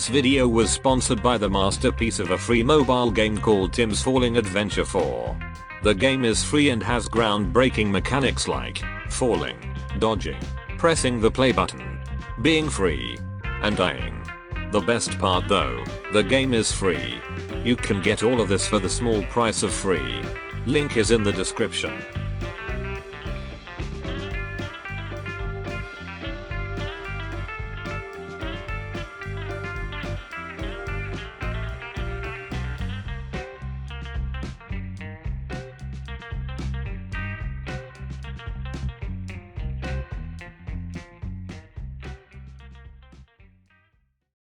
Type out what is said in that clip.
This video was sponsored by the masterpiece of a free mobile game called Tim's Falling Adventure 4. The game is free and has groundbreaking mechanics like falling, dodging, pressing the play button, being free, and dying. The best part though, the game is free. You can get all of this for the small price of free. Link is in the description.